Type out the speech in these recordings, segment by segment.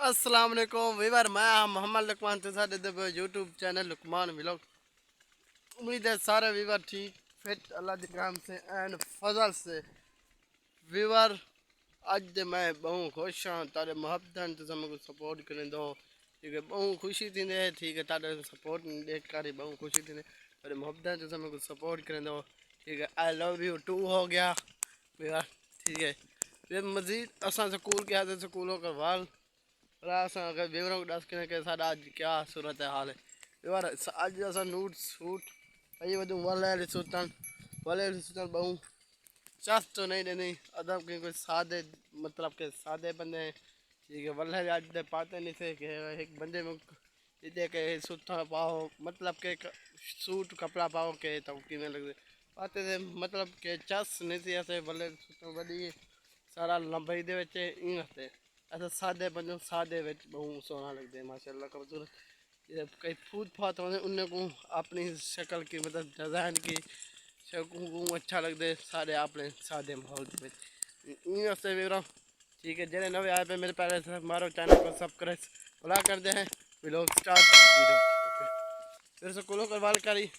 अस्सलाम वालेकुम वीवर, मैं मोहम्मद लुकमान तो साडे दे यूट्यूब चैनल लुकमान व्लॉग। उम्मीद है सारे वीवर ठीक फिट अल्लाह के काम से एंड फजल से। वीवर अज दे मैं बहुत खुश हाँ, तारे मोहब्बत तो मेरे सपोर्ट करें दो, ठीक है। बहुत खुशी थी है, ठीक है। तारे सपोर्ट देख कर बहुत खुशी थी, तारे मोहब्बत तो मेरे सपोर्ट करें दो, ठीक है। आई लव यू टू हो गया वीवर, ठीक है। फिर मजीद असा स्कूल के आते स्कूलों का वाल अगर विवरों को दस के साडा अज क्या सूरत हाल है यार। अज असा नूट सूट भाई वधू वाले सुतन बहु चस तो नहीं देनी अदब के कोई सादे, मतलब के सादे बंदे हैं, ठीक है। वल्ले अज दे पाते नहीं थे कि एक बंदे में इधे के सुथा पाओ, मतलब के सूट कपड़ा पाओ के तो किमें लगते पाते थे, मतलब के चस नहीं थी ऐसे वल्ले सुथा बड़ी सारा लंबाई दे विच इन ऐसा सादे बंदे सादे बहुत सोहना लगते हैं माशाल्लाह खूबसूरत। कई फूट फात होते उन्हें को अपनी शक्ल की, मतलब डिज़ाइन की शक्ल को अच्छा लगते सारे अपने सादे माहौल के वास्ते मेरा, ठीक है। जेडे नवे आए पे मेरे पहले से मारो चैनल को सब्सक्राइब बुला करते हैं। Vlog start video okay. फिर से कोलो करवाल करी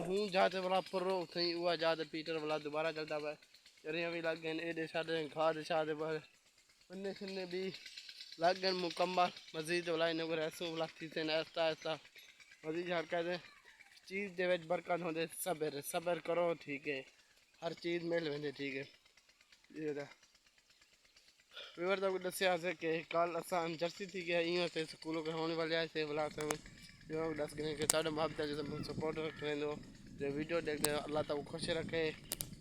हूँ जाते वाला पुरो थी हुआ जाते पीटर वाला दोबारा चलता है। चरियाँ भी लग गए एडे साडे खाद शाद पन्ने शन्ने भी लग गए मुकम्मल। मजीद वाला इन्हें ऐसू वाला थीसे ऐसा ऐसा मजीद हर कहते चीज़ दे विच बरकत होंदे सबर सबर करो, ठीक है। हर चीज़ मिल वेंदे, ठीक है। ये विवर तक दसिया से कि कल असा जर्सी थी गया यूँ से स्कूलों के होने वाले आए थे बोला से दस गए कि साढ़े मोहब्बत जैसे सपोर्ट रखें दो जो वीडियो देखते हैं अल्लाह तक खुश रखे,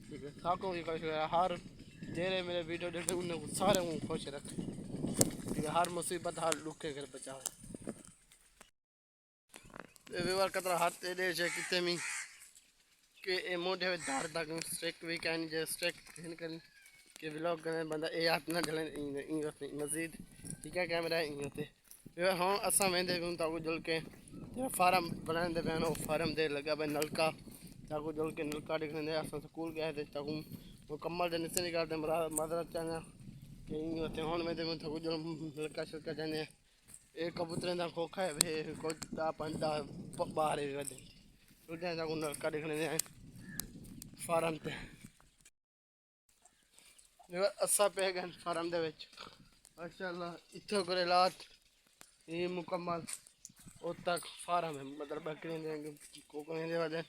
ठीक है। साको भी खुश रखे, हर जेरे मेरे वीडियो देखते उन्हें सारे खुश रखे, ठीक है। हर मुसीबत हर दुख के बचावे व्यवहार कतरा हाथ दे कितने में के मोटे धार तक स्ट्रिक भी कहनी जो स्ट्रिक करें कि व्लॉग करें बंदा ए हाथ ना जलन मजीद, ठीक है। कैमरा इन होते हाँ असा वेंदे ताकू जुल के फार्म बनाते पे फार्म दे लगा भाई नलका ताकू जुल के नलका दिखने अस स्कूल गए थे ताकू मुकम्मल दे निसे निकालते माजरत चाहना कि इन होते हूँ वेंदे ताकू जुल नलका शलका जाने ये कबूतरें का खोखा है वे कुछ दा पंदा बाहर ही वधे उठे ताकू नलका दिखने फार्म ते असा पे गए फार्म दे विच माशाअल्लाह इत्थों करे लात ये मुकम्मल उद तक फार्म है, मतलब बकरियां कोकड़े दे वजह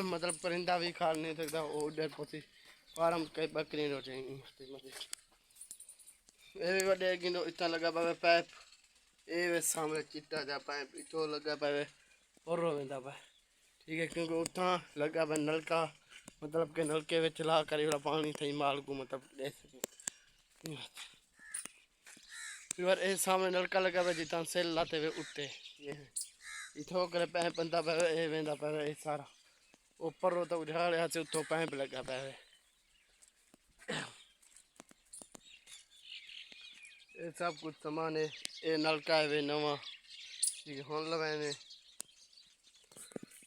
मतलब परिंदा भी खा नहीं सकता वो उधर पहुंची फार्म कई बकरियां रोटे ये भी वडे गिनो इतना लगा पावे पाइप ये वे सामने चिट्टा जा पाइप इतो लगा पावे और वेंदा पाए, ठीक है। क्योंकि उतना लगा पाए नलका, मतलब के नलके में चला कर पानी थी माल को मतलब दे सके फिर ये सामने नलका लगा पे जितना सेल लाते हुए उठते ये इथो करे पैप बंदा पे ये वेंदा पे ये सारा ऊपर रो तो उठाड़िया से उतो पैप लगा पे ये सब कुछ सामान है। ये नलका है वे नवा, ठीक है। होन लगाए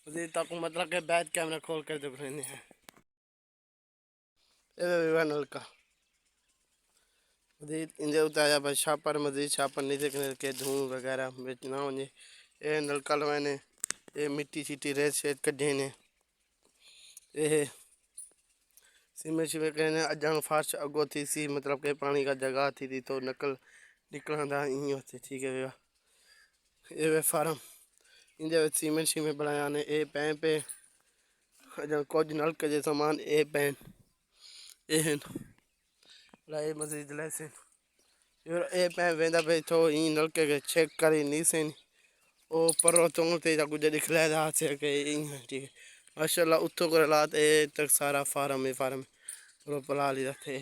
उसी तक मतलब के बैक कैमरा खोल कर दिख रहे हैं ये नलका मजीद इंजे उताया भाई छापर मजीद छापर नीचे के धूल वगैरह बेच ना हो ये नलका लगाने ये मिट्टी छिट्टी रेत शेत कढ़े ने ये सीमेंट शिमेंट कहने अजान फार्श अगो थी सी, मतलब के पानी का जगह थी तो नकल निकलना इन होते, ठीक है। ये वे फार्म इंदे सीमेंट शिमेंट बनाया ने ये पैप पे अजान कुछ नलके जे सामान ये पैन ये लाए मजीद लैसे ये पैप वेंदा पे तो इन नलके के चेक करी नीसे ओ परो तो ते कुछ दिखला से के ठीक है। माशाल्लाह उत्तो कर लात ए तक सारा फार्म है फार्म रो पला ली रखे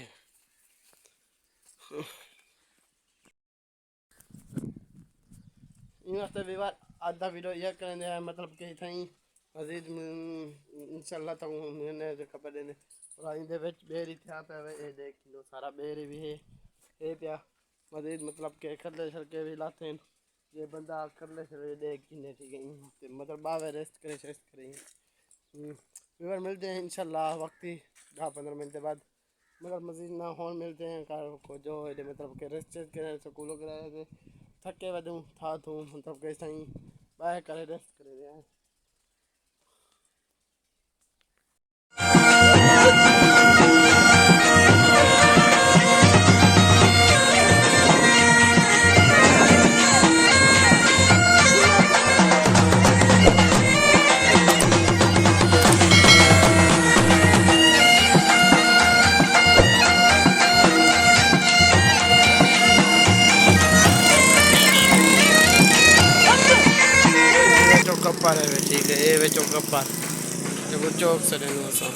इन वास्ते विवाद आधा वीडियो यह करेंगे है, मतलब कि थी मजीद इंशाल्लाह तक मैंने खबर देने और इंदे विच बेरी था पे ये देख लो सारा बेरी भी है ये पिया मजीद, मतलब के खरले छलके भी लाते हैं ये बंदा खरले छलके देख किन्ने, ठीक है। मतलब बावे रेस्ट करे विवर मिलते हैं इंशाल्लाह वक्त ही 10-15 मिनट बाद मगर मजीद ना होन मिलते हैं कार को जो है मतलब के रेस्ट करे स्कूलों के थके वधूं था तूं मतलब के साईं ॿाहिरि करे रेस्ट करे रहिया आहिनि। चौक पर है ठीक है ये वे चौक पर जो चौक से रहूँ असां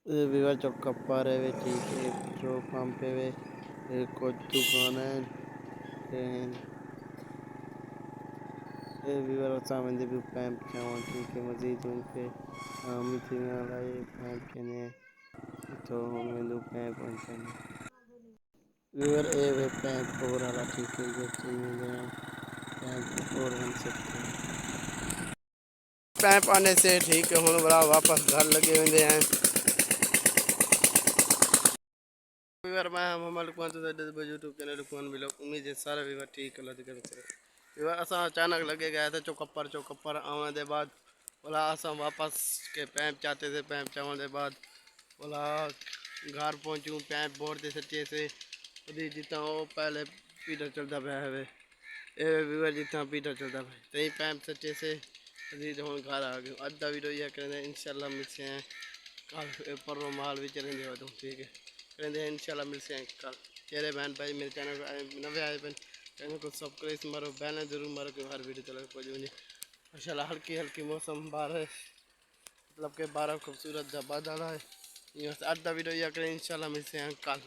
ये विवा चौक पर है वे ठीक है पेट्रोल पंप है वे कुछ दुकान है ये विवा असां वेंदे भी पैंप चावल ठीक है मजीद उनके मीटिंग वाला ये पैंप के ने तो हम वेंदो पैंप पहुंचने विवर ए वे पैंप और वाला ठीक है जो चाहिए पैंप और बन सकते हैं पैंप आने से ठीक है हम बड़ा वापस घर लगे वेंदे हैं विवर मैं मोहम्मद लुकमान तो यूट्यूब चैनल लुकमान ब्लॉग उम्मीद है सारा विवर ठीक अल्लाह दी करम से विवर असा अचानक लगे गया था चौकप्पर आने के बाद बोला असा वापस के पैंप चाहते थे पैंप चावल के बाद बोला घर पहुँचूँ पैंप बोर्ड से सच्चे से जितना वो पहले पीटर चलता पाया है ए विवर जितना पीटर चलता पाया तही पैंप सच्चे से हम घर आ गए अद्धा वीडियो यह करेंगे इंशाल्लाह मिलते हैं कल पर माल भी चलेंगे वो ठीक है करेंगे इंशाल्लाह मिलते हैं कल तेरे बहन भाई मेरे चैनल पर नवे आए बहन चैनल को सब्सक्राइब मारो बहन जरूर मारो कि हर वीडियो चला पहुँच वञे माशाल्लाह हल्की हल्की मौसम बारिश मतलब के बारह खूबसूरत जब बादल है अद्धा वीडियो यह करें इंशाल्लाह मिलते हैं कल।